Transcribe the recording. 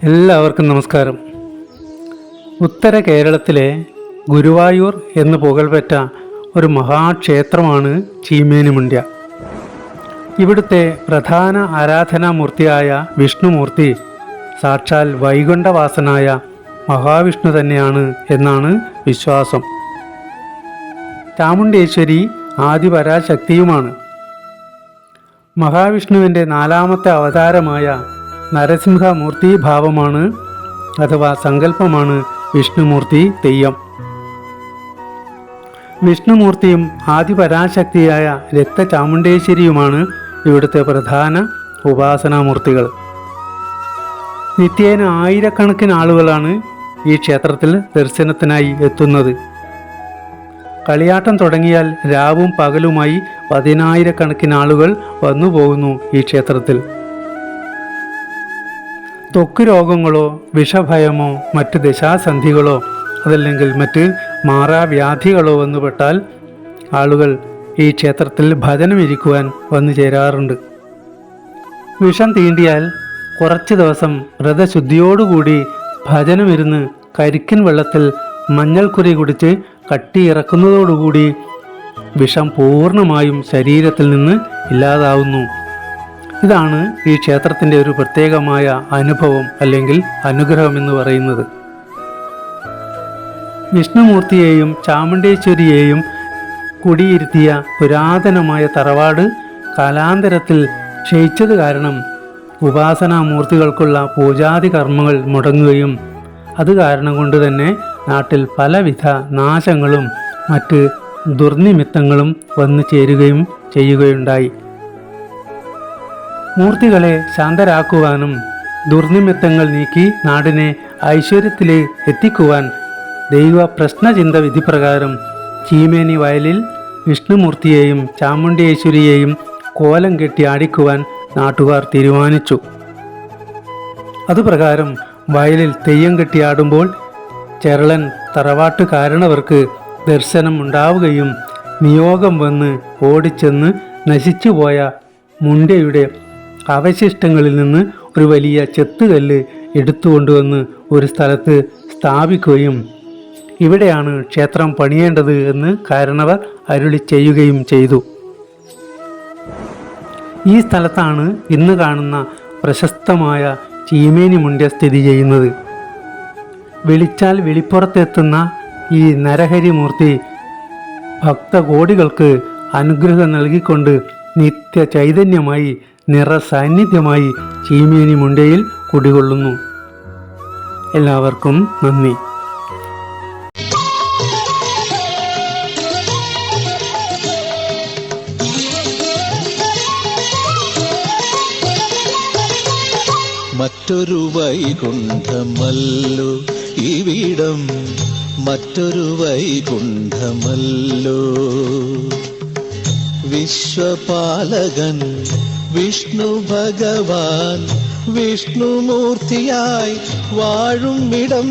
എല്ലാവർക്കും നമസ്കാരം. ഉത്തര കേരളത്തിലെ ഗുരുവായൂർ എന്ന് പുകൾപെറ്റ ഒരു മഹാക്ഷേത്രമാണ് ചീമേനിമുണ്ട്യ. ഇവിടുത്തെ പ്രധാന ആരാധനാമൂർത്തിയായ വിഷ്ണുമൂർത്തി സാക്ഷാൽ വൈകുണ്ഠവാസനായ മഹാവിഷ്ണു തന്നെയാണ് എന്നാണ് വിശ്വാസം. ചാമുണ്ഡേശ്വരി ആദിപരാശക്തിയുമാണ്. മഹാവിഷ്ണുവിൻ്റെ നാലാമത്തെ അവതാരമായ നരസിംഹമൂർത്തി ഭാവമാണ് അഥവാ സങ്കല്പമാണ് വിഷ്ണുമൂർത്തി തെയ്യം. വിഷ്ണുമൂർത്തിയും ആദിപരാശക്തിയായ രക്തചാമുണ്ഡേശ്വരിയുമാണ് ഇവിടുത്തെ പ്രധാന ഉപാസനാമൂർത്തികൾ. നിത്യേന ആയിരക്കണക്കിന് ആളുകളാണ് ഈ ക്ഷേത്രത്തിൽ ദർശനത്തിനായി എത്തുന്നത്. കളിയാട്ടം തുടങ്ങിയാൽ രാവും പകലുമായി 10,000-കണക്കിന് ആളുകൾ വന്നു പോകുന്നു ഈ ക്ഷേത്രത്തിൽ. ത്വക്ക് രോഗങ്ങളോ വിഷഭയമോ മറ്റ് ദശാസന്ധികളോ അതല്ലെങ്കിൽ മറ്റ് മാറാവ്യാധികളോ വന്നുപെട്ടാൽ ആളുകൾ ഈ ക്ഷേത്രത്തിൽ ഭജനമിരിക്കുവാൻ വന്നു ചേരാറുണ്ട്. വിഷം തീണ്ടിയാൽ കുറച്ച് ദിവസം വ്രതശുദ്ധിയോടുകൂടി ഭജനമിരുന്ന് കരിക്കിൻ വെള്ളത്തിൽ മഞ്ഞൾക്കുരി കുടിച്ച് കട്ടിയിറക്കുന്നതോടുകൂടി വിഷം പൂർണ്ണമായും ശരീരത്തിൽ നിന്ന് ഇല്ലാതാവുന്നു. ഇതാണ് ഈ ക്ഷേത്രത്തിൻ്റെ ഒരു പ്രത്യേകമായ അനുഭവം അല്ലെങ്കിൽ അനുഗ്രഹം എന്ന് പറയുന്നത്. വിഷ്ണുമൂർത്തിയെയും ചാമുണ്ഡേശ്വരിയെയും കുടിയിരുത്തിയ പുരാതനമായ തറവാട് കാലാന്തരത്തിൽ ക്ഷയിച്ചത് കാരണം ഉപാസനാമൂർത്തികൾക്കുള്ള പൂജാതി കർമ്മങ്ങൾ മുടങ്ങുകയും അത് കാരണം കൊണ്ട് തന്നെ നാട്ടിൽ പലവിധ നാശങ്ങളും മറ്റ് ദുർനിമിത്തങ്ങളും വന്നു ചേരുകയും ചെയ്യുകയുണ്ടായി. മൂർത്തികളെ ശാന്തരാക്കുവാനും ദുർനിമിത്തങ്ങൾ നീക്കി നാടിനെ ഐശ്വര്യത്തിലെ എത്തിക്കുവാൻ ദൈവ പ്രശ്നചിന്ത വിധിപ്രകാരം ചീമേനി വയലിൽ വിഷ്ണുമൂർത്തിയെയും ചാമുണ്ഡേശ്വരിയെയും കോലം കെട്ടി ആടിക്കുവാൻ നാട്ടുകാർ തീരുമാനിച്ചു. അതുപ്രകാരം വയലിൽ തെയ്യം കെട്ടിയാടുമ്പോൾ ചെരളൻ തറവാട്ടുകാരണവർക്ക് ദർശനം ഉണ്ടാവുകയും നിയോഗം വന്ന് ഓടിച്ചെന്ന് നശിച്ചുപോയ മുണ്ഡ്യയുടെ അവശിഷ്ടങ്ങളിൽ നിന്ന് ഒരു വലിയ ചെത്തുകല്ല് എടുത്തുകൊണ്ടുവന്ന് ഒരു സ്ഥലത്ത് സ്ഥാപിക്കുകയും ഇവിടെയാണ് ക്ഷേത്രം പണിയേണ്ടത് എന്ന് കാരണവർ അരുളി ചെയ്യുകയും ചെയ്തു. ഈ സ്ഥലത്താണ് ഇന്ന് കാണുന്ന പ്രശസ്തമായ ചീമേനിമുണ്ഡ്യ സ്ഥിതി ചെയ്യുന്നത്. വിളിച്ചാൽ വെളിപ്പുറത്തെത്തുന്ന ഈ നരഹരിമൂർത്തി ഭക്തകോടികൾക്ക് അനുഗ്രഹം നൽകിക്കൊണ്ട് നിത്യ ചൈതന്യമായി നിറസാന്നിധ്യമായി ചീമേനിമുണ്ഡ്യയിൽ കുടികൊള്ളുന്നു. എല്ലാവർക്കും നന്ദി. മറ്റൊരു വൈകുണ്ഠമല്ലോ ഇവിടം, മറ്റൊരു വൈകുണ്ഠമല്ലോ. വിശ്വപാലകൻ വിഷ്ണു ഭഗവാൻ വിഷ്ണുമൂർത്തിയായി വാഴും ഇടം.